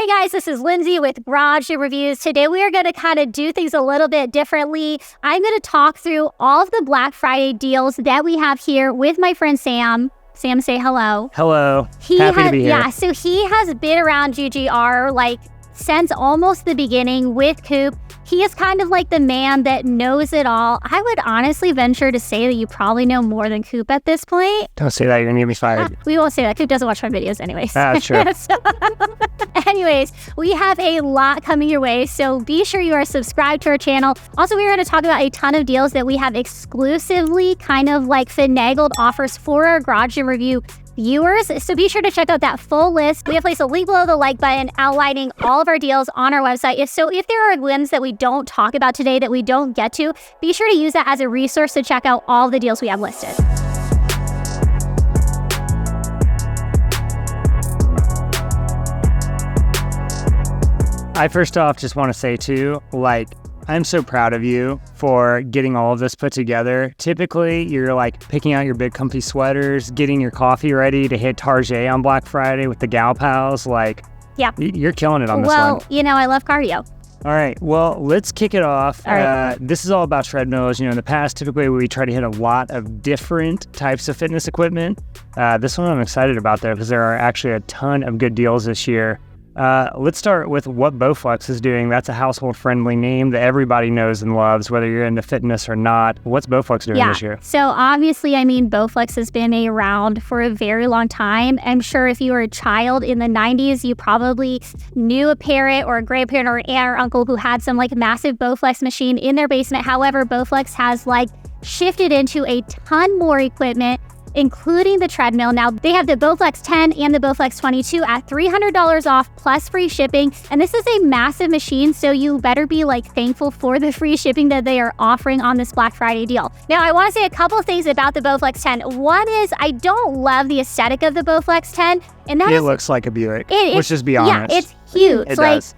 Hey guys, this is Lindsay with Garage Gym Reviews. Today we are going to kind of do things a little bit differently. I'm going to talk through all of the Black Friday deals that we have here with my friend Sam. Sam, say hello. Hello. Happy to be here. Yeah, so he has been around GGR like since almost the beginning with Coop. He is kind of like the man that knows it all. I would honestly venture to say that you probably know more than Coop at this point. Don't say that. You're going to get me fired. We won't say that. Coop doesn't watch my videos anyways. That's true. Anyways, we have a lot coming your way, so be sure you are subscribed to our channel. Also, we're going to talk about a ton of deals that we have exclusively kind of like finagled offers for our Garage Gym Review viewers, so be sure to check out that full list. We have placed a link below the like button outlining all of our deals on our website. If there are ones that we don't talk about today that we don't get to, be sure to use that as a resource to check out all the deals we have listed. I first off just want to say too, I'm so proud of you for getting all of this put together. Typically, you're like picking out your big comfy sweaters, getting your coffee ready to hit Target on Black Friday with the gal pals. Yeah, you're killing it on this one. Well, I love cardio. All right, well, let's kick it off. All right. This is all about treadmills. In the past, typically we try to hit a lot of different types of fitness equipment. This one I'm excited about though, because there are actually a ton of good deals this year. Let's start with what Bowflex is doing. That's a household-friendly name that everybody knows and loves, whether you're into fitness or not. What's Bowflex doing this year? So obviously, Bowflex has been around for a very long time. I'm sure if you were a child in the 90s, you probably knew a parent or a grandparent or an aunt or uncle who had some massive Bowflex machine in their basement. However, Bowflex has shifted into a ton more equipment, including the treadmill. Now, they have the Bowflex 10 and the Bowflex 22 at $300 off plus free shipping. And this is a massive machine, so you better be thankful for the free shipping that they are offering on this Black Friday deal. Now, I want to say a couple of things about the Bowflex 10. One is I don't love the aesthetic of the Bowflex 10. And that looks like a Buick. Let's just be honest. Yeah, it's huge. It does.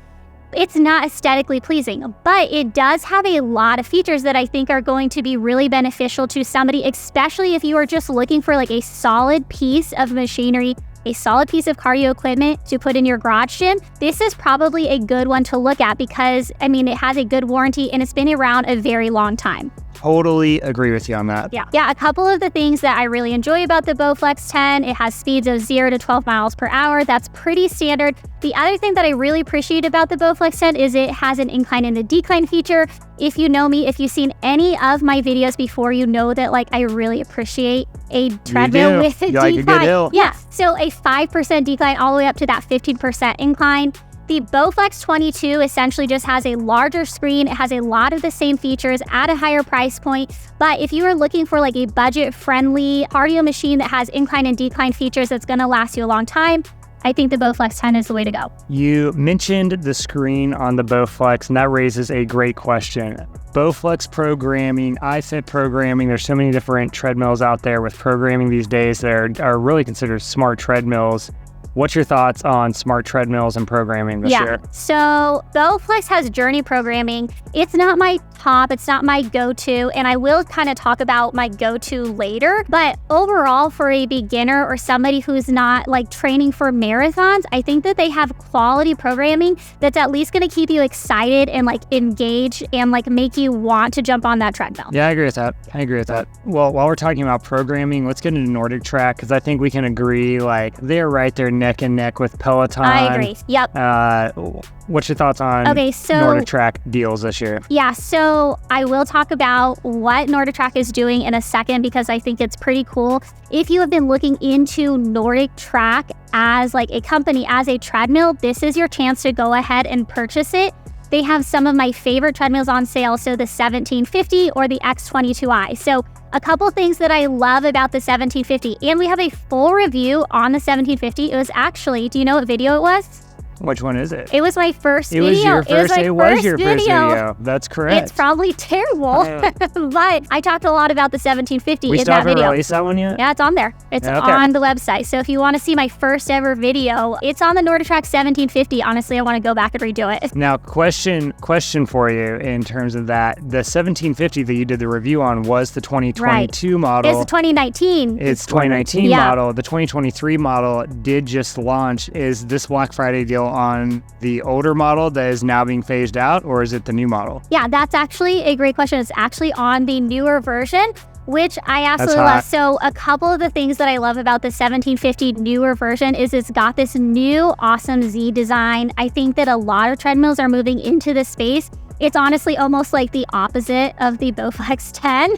It's not aesthetically pleasing, but it does have a lot of features that I think are going to be really beneficial to somebody, especially if you are just looking for a solid piece of machinery, a solid piece of cardio equipment to put in your garage gym. This is probably a good one to look at because, it has a good warranty and it's been around a very long time. Totally agree with you on that. Yeah, a couple of the things that I really enjoy about the Bowflex 10, it has speeds of 0 to 12 miles per hour. That's pretty standard. The other thing that I really appreciate about the Bowflex 10 is it has an incline and a decline feature. If you know me, if you've seen any of my videos before, you know that I really appreciate a treadmill with a decline. A good hill. Yeah, so a 5% decline all the way up to that 15% incline. The Bowflex 22 essentially just has a larger screen. It has a lot of the same features at a higher price point. But if you are looking for a budget-friendly cardio machine that has incline and decline features that's going to last you a long time, I think the Bowflex 10 is the way to go. You mentioned the screen on the Bowflex, and that raises a great question. Bowflex programming, iFit programming, there's so many different treadmills out there with programming these days that are really considered smart treadmills. What's your thoughts on smart treadmills and programming this year? So Bowflex has journey programming. It's not my top, it's not my go-to, and I will kind of talk about my go-to later. But overall, for a beginner or somebody who's not training for marathons, I think that they have quality programming that's at least going to keep you excited and engaged and make you want to jump on that treadmill. Yeah, I agree with that. Well, while we're talking about programming, let's get into NordicTrack because I think we can agree they're right there neck and neck with Peloton. I agree. Yep. What's your thoughts on NordicTrack deals this year? Yeah, so I will talk about what NordicTrack is doing in a second because I think it's pretty cool. If you have been looking into NordicTrack as a company, as a treadmill, this is your chance to go ahead and purchase it. They have some of my favorite treadmills on sale, so the 1750 or the X22i. So a couple things that I love about the 1750, and we have a full review on the 1750. It was actually, do you know what video it was? Which one is it? It was my first video. It was your first video. That's correct. It's probably terrible, but I talked a lot about the 1750 in that video. We still haven't released that one yet? Yeah, it's on there. It's on the website. So if you want to see my first ever video, it's on the NordicTrack 1750. Honestly, I want to go back and redo it. Now, question for you in terms of that. The 1750 that you did the review on was the 2022 model. It's the 2019. It's 2019 model. The 2023 model did just launch. Is this Black Friday deal still on the older model that is now being phased out, or is it the new model? Yeah, that's actually a great question. It's actually on the newer version, which I absolutely love. So a couple of the things that I love about the 1750 newer version is it's got this new awesome Z design. I think that a lot of treadmills are moving into this space. It's honestly almost like the opposite of the Bowflex 10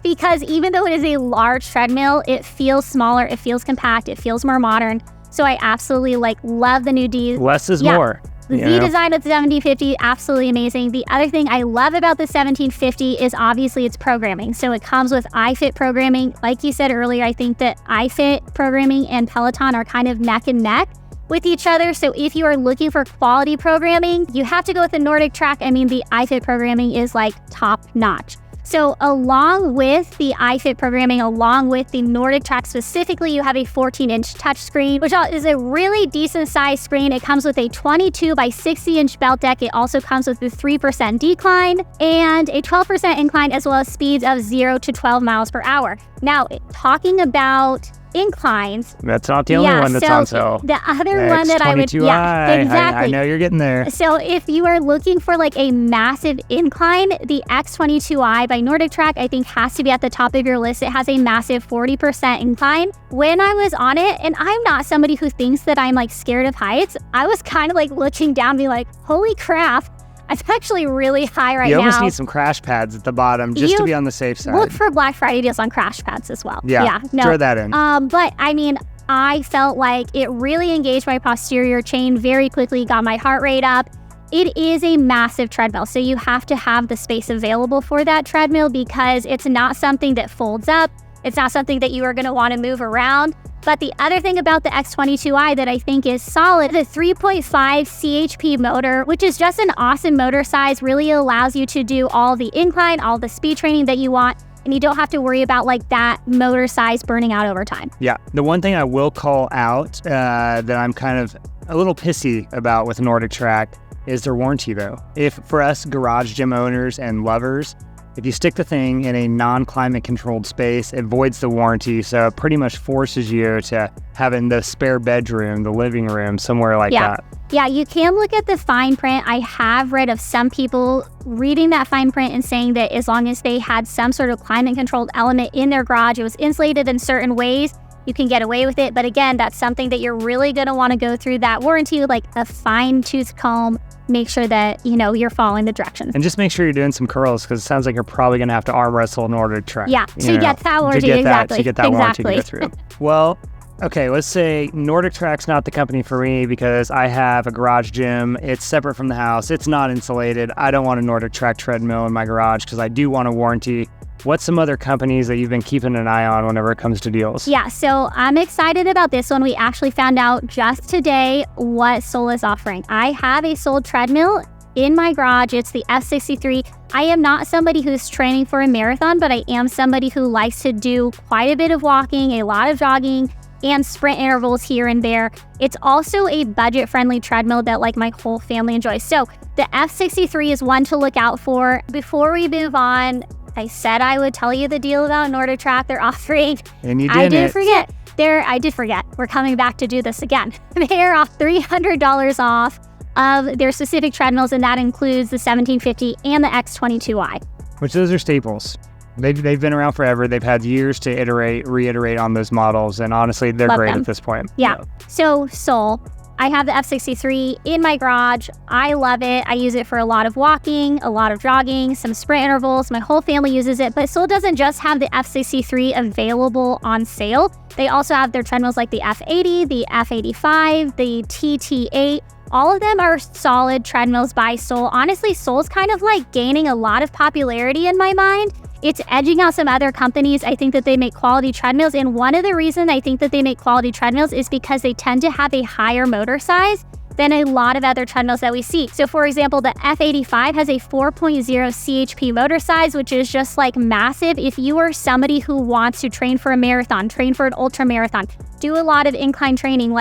because even though it is a large treadmill, it feels smaller, it feels compact, it feels more modern. So I absolutely love the new D. Less is more. The Z design of the 1750, absolutely amazing. The other thing I love about the 1750 is obviously its programming. So it comes with iFit programming. Like you said earlier, I think that iFit programming and Peloton are kind of neck and neck with each other. So if you are looking for quality programming, you have to go with the NordicTrack. I mean, the iFit programming is top notch. So along with the iFit programming, along with the NordicTrack specifically, you have a 14-inch touchscreen, which is a really decent sized screen. It comes with a 22 by 60-inch belt deck. It also comes with a 3% decline and a 12% incline, as well as speeds of 0 to 12 miles per hour. Now, talking about inclines. That's not the only one that's on sale. The other one that I would, exactly. I know you're getting there. So if you are looking for a massive incline, the X22i by NordicTrack, I think has to be at the top of your list. It has a massive 40% incline. When I was on it, and I'm not somebody who thinks that I'm scared of heights, I was kind of looking down, being like, holy crap. I'm actually really high right now. You almost need some crash pads at the bottom just to be on the safe side. Look for Black Friday deals on crash pads as well. Throw that in. But I mean, I felt like it really engaged my posterior chain very quickly, got my heart rate up. It is a massive treadmill, so you have to have the space available for that treadmill because it's not something that folds up. It's not something that you are going to want to move around. But the other thing about the X22i that I think is solid, the 3.5 CHP motor, which is just an awesome motor size, really allows you to do all the incline, all the speed training that you want, and you don't have to worry about that motor size burning out over time. Yeah. The one thing I will call out that I'm kind of a little pissy about with NordicTrack is their warranty, though. If for us garage gym owners and lovers, if you stick the thing in a non-climate controlled space, it voids the warranty. So it pretty much forces you to have in the spare bedroom, the living room, somewhere like that. Yeah, you can look at the fine print. I have read of some people reading that fine print and saying that as long as they had some sort of climate controlled element in their garage, it was insulated in certain ways, you can get away with it. But again, that's something that you're really going to want to go through that warranty, like a fine tooth comb. Make sure that, you're following the directions. And just make sure you're doing some curls because it sounds like you're probably going to have to arm wrestle in order to try. Yeah, to get that warranty, exactly. To get that warranty to go through. Well, okay, let's say NordicTrack's not the company for me because I have a garage gym. It's separate from the house. It's not insulated. I don't want a NordicTrack treadmill in my garage because I do want a warranty. What's some other companies that you've been keeping an eye on whenever it comes to deals? Yeah, so I'm excited about this one. We actually found out just today what Sol is offering. I have a Sol treadmill in my garage. It's the F63. I am not somebody who's training for a marathon, but I am somebody who likes to do quite a bit of walking, a lot of jogging, and sprint intervals here and there. It's also a budget-friendly treadmill that my whole family enjoys. So the F63 is one to look out for. Before we move on, I said I would tell you the deal about NordicTrack they're offering. And you didn't. I did forget. We're coming back to do this again. They're off $300 off of their specific treadmills, and that includes the 1750 and the X22i. Which those are staples. They've been around forever. They've had years to reiterate on those models, and honestly, they're great at this point. Yeah. So Sol, I have the F63 in my garage. I love it. I use it for a lot of walking, a lot of jogging, some sprint intervals. My whole family uses it. But Sol doesn't just have the F63 available on sale. They also have their treadmills like the F80, the F85, the TT8. All of them are solid treadmills by Sol. Honestly, Sol's kind of gaining a lot of popularity in my mind. It's edging out some other companies. I think that they make quality treadmills. And one of the reasons I think that they make quality treadmills is because they tend to have a higher motor size than a lot of other treadmills that we see. So for example, the F85 has a 4.0 CHP motor size, which is just massive. If you are somebody who wants to train for a marathon, train for an ultra marathon, do a lot of incline training,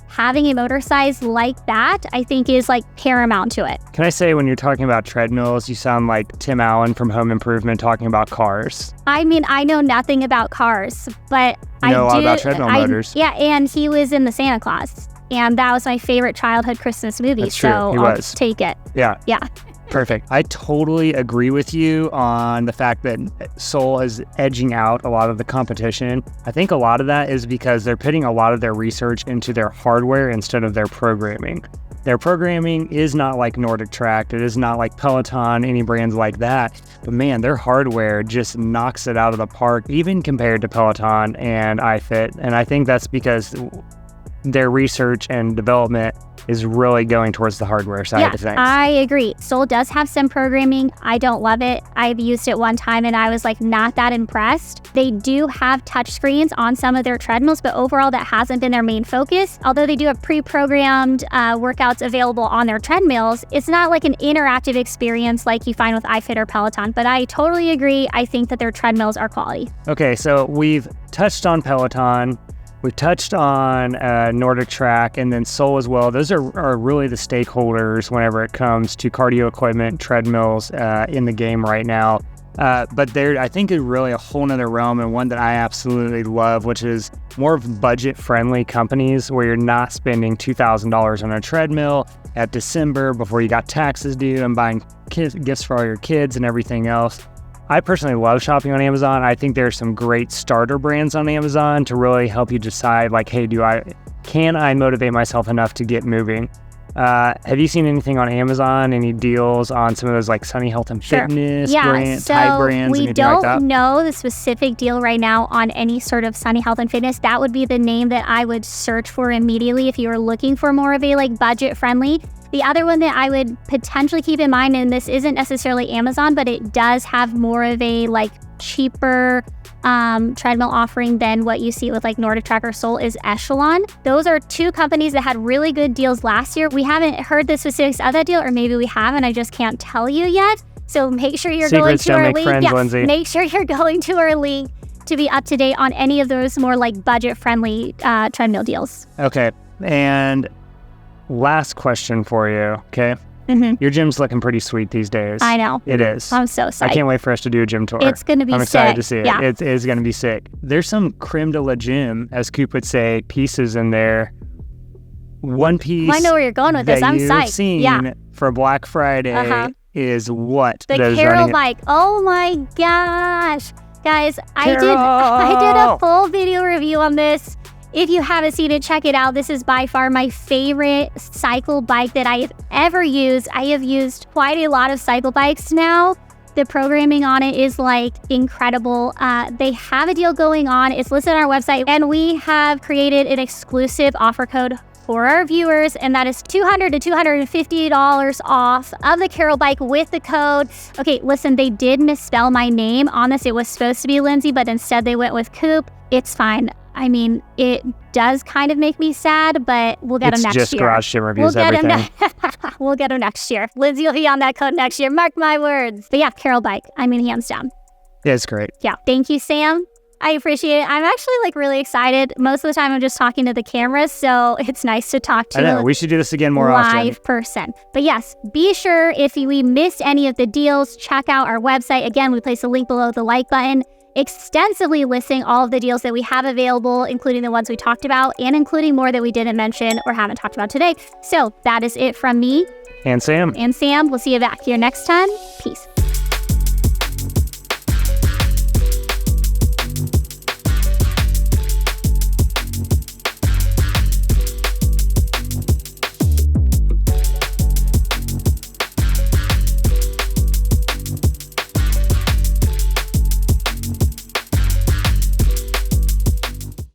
having a motor size like that, I think is paramount to it. Can I say, when you're talking about treadmills, you sound like Tim Allen from Home Improvement talking about cars. I mean, I know nothing about cars, but I know a lot about treadmill motors. Yeah, and he was in the Santa Claus. And that was my favorite childhood Christmas movie. That's true. So I'll take it. Yeah. Yeah. Perfect. I totally agree with you on the fact that Sol is edging out a lot of the competition. I think a lot of that is because they're putting a lot of their research into their hardware instead of their programming. Their programming is not like NordicTrack. It is not like Peloton, any brands like that. But man, their hardware just knocks it out of the park, even compared to Peloton and iFit. And I think that's because their research and development is really going towards the hardware side of things. I agree. Sol does have some programming. I don't love it. I've used it one time and I was like not that impressed. They do have touchscreens on some of their treadmills, but overall that hasn't been their main focus. Although they do have pre-programmed workouts available on their treadmills, it's not like an interactive experience like you find with iFit or Peloton. But I totally agree. I think that their treadmills are quality. Okay, so we've touched on Peloton. We've touched on NordicTrack and then Sol as well. Those are really the stakeholders whenever it comes to cardio equipment, treadmills in the game right now. But there, I think, is really a whole nother realm, and one that I absolutely love, which is more of budget-friendly companies where you're not spending $2,000 on a treadmill at December before you got taxes due and buying gifts for all your kids and everything else. I personally love shopping on Amazon. I think there's some great starter brands on Amazon to really help you decide, like, hey, can I motivate myself enough to get moving? Have you seen anything on Amazon? Any deals on some of those like Sunny Health and Fitness type brands? We don't know the specific deal right now on any sort of Sunny Health and Fitness. That would be the name that I would search for immediately if you were looking for more of a like budget friendly. The other one that I would potentially keep in mind, and this isn't necessarily Amazon, but it does have more of a like cheaper treadmill offering than what you see with like NordicTrack or Sol, is Echelon. Those are two companies that had really good deals last year. We haven't heard the specifics of that deal, or maybe we have and I just can't tell you yet. So make sure you're going to our link. Lindsay. Make sure you're going to our link to be up to date on any of those more like budget-friendly treadmill deals. Okay, and last question for you, okay? Mm-hmm. Your gym's looking pretty sweet these days. I know. It is. I'm so psyched. I can't wait for us to do a gym tour. It's going to be sick. I'm excited to see it. Yeah. It is going to be sick. There's some creme de la gym, as Coop would say, pieces in there. One piece I know where you're going with this. I'm psyched. Seen for Black Friday is what? The Carol bike. Oh my gosh. Guys, I did a full video review on this. If you haven't seen it, check it out. This is by far my favorite cycle bike that I have ever used. I have used quite a lot of cycle bikes now. The programming on it is like incredible. They have a deal going on. It's listed on our website, and we have created an exclusive offer code for our viewers, and that is $200 to $250 off of the Carol bike with the code. Okay, listen, they did misspell my name on this. It was supposed to be Lindsay, but instead they went with Coop. It's fine. I mean, it does kind of make me sad, but we'll get them next year. It's just Garage Gym Reviews everything. We'll get them next year. Lindsay will be on that code next year. Mark my words. But yeah, Carol bike. I mean, hands down. Yeah, it's great. Yeah. Thank you, Sam. I appreciate it. I'm actually like really excited. Most of the time I'm just talking to the cameras, so it's nice to talk to I know. We should do this again more live often. person. But yes, be sure if we missed any of the deals, check out our website. Again, we place a link below the like button, extensively listing all of the deals that we have available, including the ones we talked about and including more that we didn't mention or haven't talked about today. So that is it from me. And Sam. We'll see you back here next time. Peace.